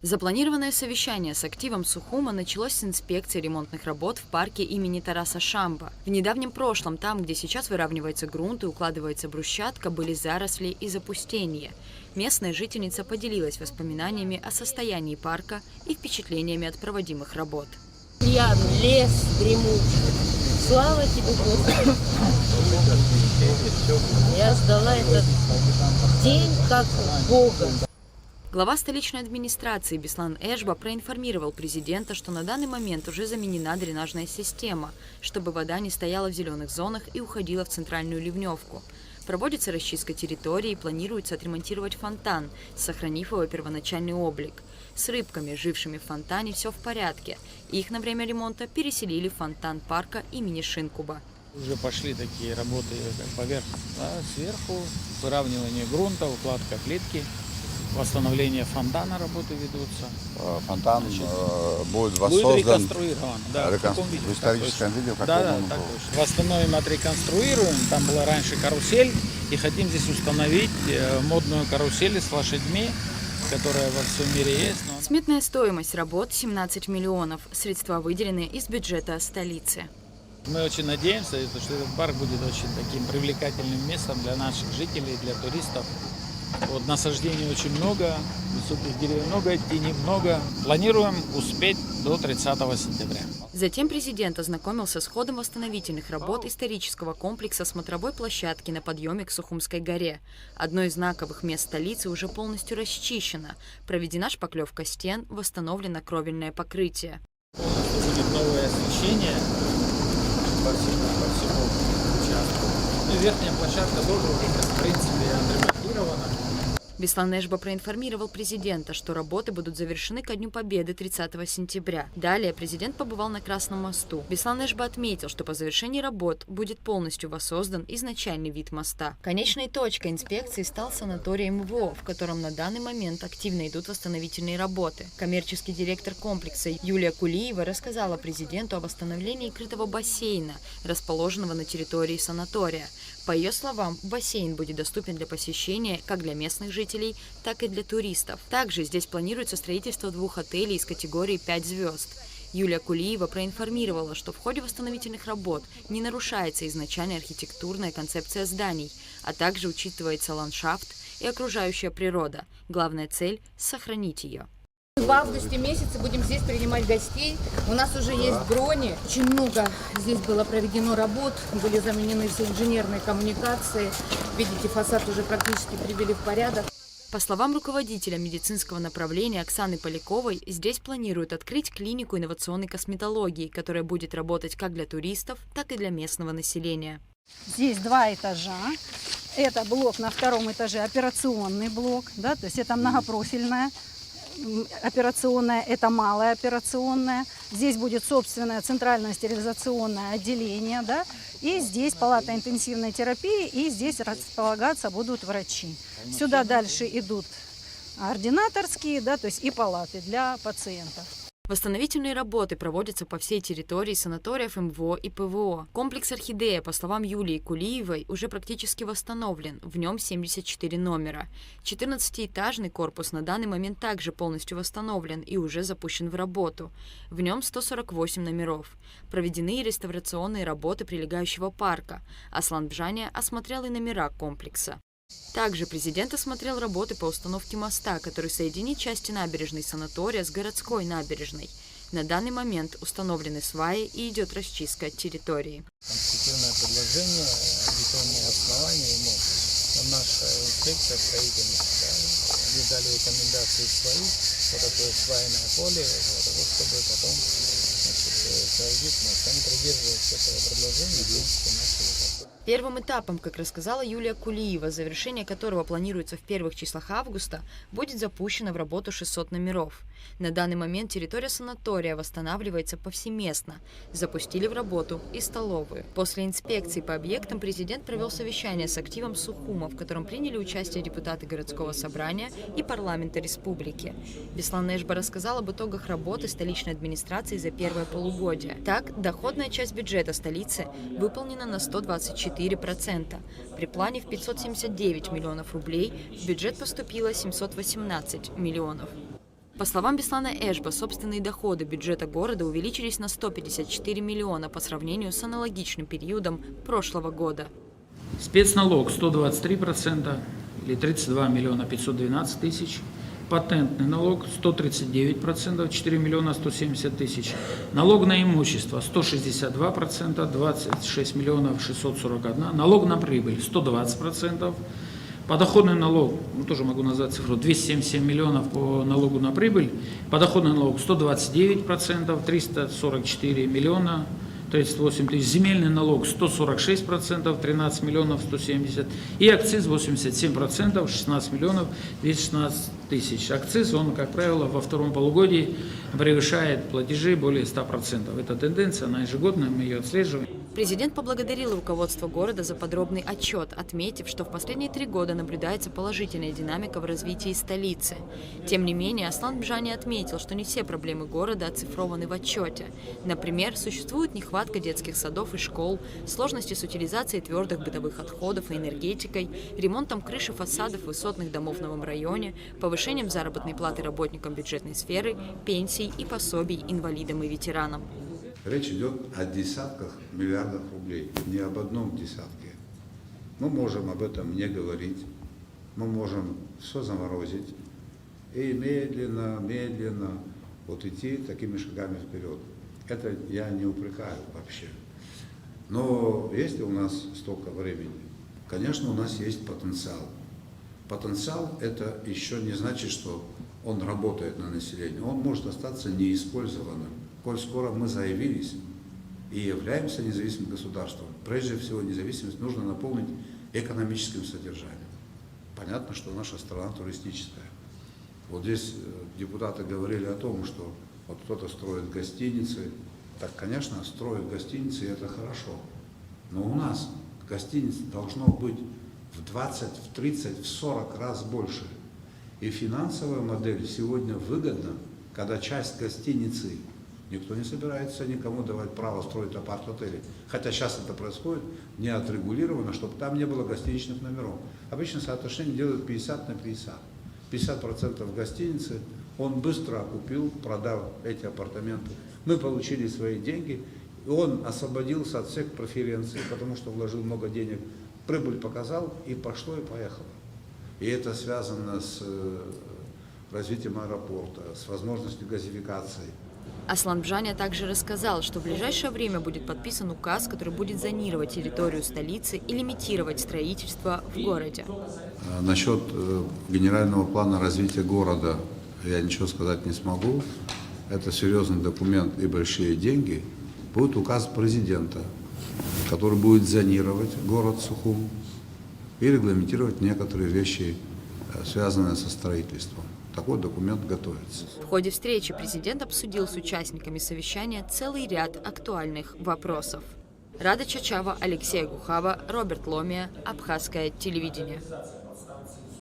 Запланированное совещание с активом Сухума началось с инспекции ремонтных работ в парке имени Тараса Шамба. В недавнем прошлом, там, где сейчас выравнивается грунт и укладывается брусчатка, были заросли и запустения. Местная жительница поделилась воспоминаниями о состоянии парка и впечатлениями от проводимых работ. Приятный лес дремучий. Слава тебе, Господи. Я ждала этот день как Бога. Глава столичной администрации Беслан Эшба проинформировал президента, что на данный момент уже заменена дренажная система, чтобы вода не стояла в зеленых зонах и уходила в центральную ливневку. Проводится расчистка территории и планируется отремонтировать фонтан, сохранив его первоначальный облик. С рыбками, жившими в фонтане, все в порядке. Их на время ремонта переселили в фонтан парка имени Шинкуба. Уже пошли такие работы поверх, сверху, выравнивание грунта, укладка плитки. Восстановление фонтана работы ведутся. Фонтан будет воссоздан. Будет реконструирован. Да, в историческом виде, как да, так точно. Восстановим, отреконструируем. Там была раньше карусель. И хотим здесь установить модную карусель с лошадьми, которая во всем мире есть. Сметная стоимость работ 17 миллионов. Средства выделены из бюджета столицы. Мы очень надеемся, что этот парк будет очень таким привлекательным местом для наших жителей, для туристов. Вот, насаждений очень много, высоких деревьев много, тени много. Планируем успеть до 30 сентября. Затем президент ознакомился с ходом восстановительных работ исторического комплекса смотровой площадки на подъеме к Сухумской горе. Одно из знаковых мест столицы уже полностью расчищено. Проведена шпаклевка стен, восстановлено кровельное покрытие. Будет новое освещение по всему участку. И верхняя площадка тоже уже, в принципе, отремонтирована. Беслан Эшба проинформировал президента, что работы будут завершены ко Дню Победы 30 сентября. Далее президент побывал на Красном мосту. Беслан Эшба отметил, что по завершении работ будет полностью воссоздан изначальный вид моста. Конечной точкой инспекции стал санаторий МВО, в котором на данный момент активно идут восстановительные работы. Коммерческий директор комплекса Юлия Кулиева рассказала президенту о восстановлении крытого бассейна, расположенного на территории санатория. По ее словам, бассейн будет доступен для посещения как для местных жителей, так и для туристов. Также здесь планируется строительство 2 отелей из категории 5 звезд. Юлия Кулиева проинформировала, что в ходе восстановительных работ не нарушается изначальная архитектурная концепция зданий, а также учитывается ландшафт и окружающая природа. Главная цель – сохранить ее. В августе месяце будем здесь принимать гостей. У нас уже есть брони. Очень много здесь было проведено работ. Были заменены все инженерные коммуникации. Видите, фасад уже практически привели в порядок. По словам руководителя медицинского направления Оксаны Поляковой, здесь планируют открыть клинику инновационной косметологии, которая будет работать как для туристов, так и для местного населения. Здесь 2 этажа. Это блок на 2-м этаже, операционный блок, да, то есть это многопрофильная операционная, это малая операционная. Здесь будет собственное центральное стерилизационное отделение, да, и здесь палата интенсивной терапии, и здесь располагаться будут врачи. Сюда дальше идут ординаторские, да, то есть и палаты для пациентов. Восстановительные работы проводятся по всей территории санаториев МВО и ПВО. Комплекс «Орхидея», по словам Юлии Кулиевой, уже практически восстановлен. В нем 74 номера. 14-этажный корпус на данный момент также полностью восстановлен и уже запущен в работу. В нем 148 номеров. Проведены реставрационные работы прилегающего парка. Аслан Бжаня осмотрел и номера комплекса. Также президент осмотрел работы по установке моста, который соединит части набережной санатория с городской набережной. На данный момент установлены сваи и идет расчистка территории. Конструктивное предложение, бетонные основания ему. Наша инспекция строительная, они дали рекомендации свои, вот такое свайное поле, для того, чтобы потом соорудить мост. Они придерживаются этого предложения, в принципе, начали. Первым этапом, как рассказала Юлия Кулиева, завершение которого планируется в первых числах августа, будет запущено в работу 600 номеров. На данный момент территория санатория восстанавливается повсеместно. Запустили в работу и столовую. После инспекции по объектам президент провел совещание с активом Сухума, в котором приняли участие депутаты городского собрания и парламента республики. Беслан Эшба рассказал об итогах работы столичной администрации за первое полугодие. Так, доходная часть бюджета столицы выполнена на 124%. При плане в 579 миллионов рублей в бюджет поступило 718 миллионов. По словам Беслана Эшба, собственные доходы бюджета города увеличились на 154 миллиона по сравнению с аналогичным периодом прошлого года. Спецналог 123% или 32 миллиона 512 тысяч. Патентный налог 139%, 4 миллиона 170 тысяч. Налог на имущество 162%, 26 миллионов 641. Налог на прибыль 120%. Подоходный налог, тоже могу назвать цифру, 277 миллионов по налогу на прибыль. Подоходный налог 129%, 344 миллиона 38 тысяч. Земельный налог 146%, 13 миллионов 170. И акциз 87%, 16 миллионов 216 тысяч. Акциз, он, как правило, во втором полугодии превышает платежи более 100%. Это тенденция, она ежегодная, мы ее отслеживаем. Президент поблагодарил руководство города за подробный отчет, отметив, что в последние 3 года наблюдается положительная динамика в развитии столицы. Тем не менее, Аслан Бжани отметил, что не все проблемы города оцифрованы в отчете. Например, существует нехватка детских садов и школ, сложности с утилизацией твердых бытовых отходов и энергетикой, ремонтом крыши фасадов высотных домов в новом районе, повышением заработной платы работникам бюджетной сферы, пенсий и пособий инвалидам и ветеранам. Речь идет о десятках миллиардов рублей, не об одном десятке. Мы можем об этом не говорить, мы можем все заморозить и медленно вот идти такими шагами вперед. Это я не упрекаю вообще. Но если у нас столько времени, конечно, у нас есть потенциал. Потенциал – это еще не значит, что он работает на население, он может остаться неиспользованным. Коль скоро мы заявились и являемся независимым государством, прежде всего независимость нужно наполнить экономическим содержанием. Понятно, что наша страна туристическая. Вот здесь депутаты говорили о том, что вот кто-то строит гостиницы. Так, конечно, строят гостиницы, и это хорошо. Но у нас гостиниц должно быть в 20, в 30, в 40 раз больше. И финансовая модель сегодня выгодна, когда часть гостиницы никто не собирается никому давать право строить апарт-отели. Хотя сейчас это происходит не отрегулировано, чтобы там не было гостиничных номеров. Обычно соотношение делают 50 на 50. 50% гостиницы он быстро окупил, продав эти апартаменты. Мы получили свои деньги, и он освободился от всех преференций, потому что вложил много денег. Прибыль показал, и пошло, и поехало. И это связано с развитием аэропорта, с возможностью газификации. Аслан Бжани также рассказал, что в ближайшее время будет подписан указ, который будет зонировать территорию столицы и лимитировать строительство в городе. Насчет генерального плана развития города я ничего сказать не смогу. Это серьезный документ и большие деньги. Будет указ президента, который будет зонировать город Сухум и регламентировать некоторые вещи, связанные со строительством. Такой документ готовится. В ходе встречи президент обсудил с участниками совещания целый ряд актуальных вопросов. Рада Чачава, Алексей Гухава, Роберт Ломия, Абхазское телевидение.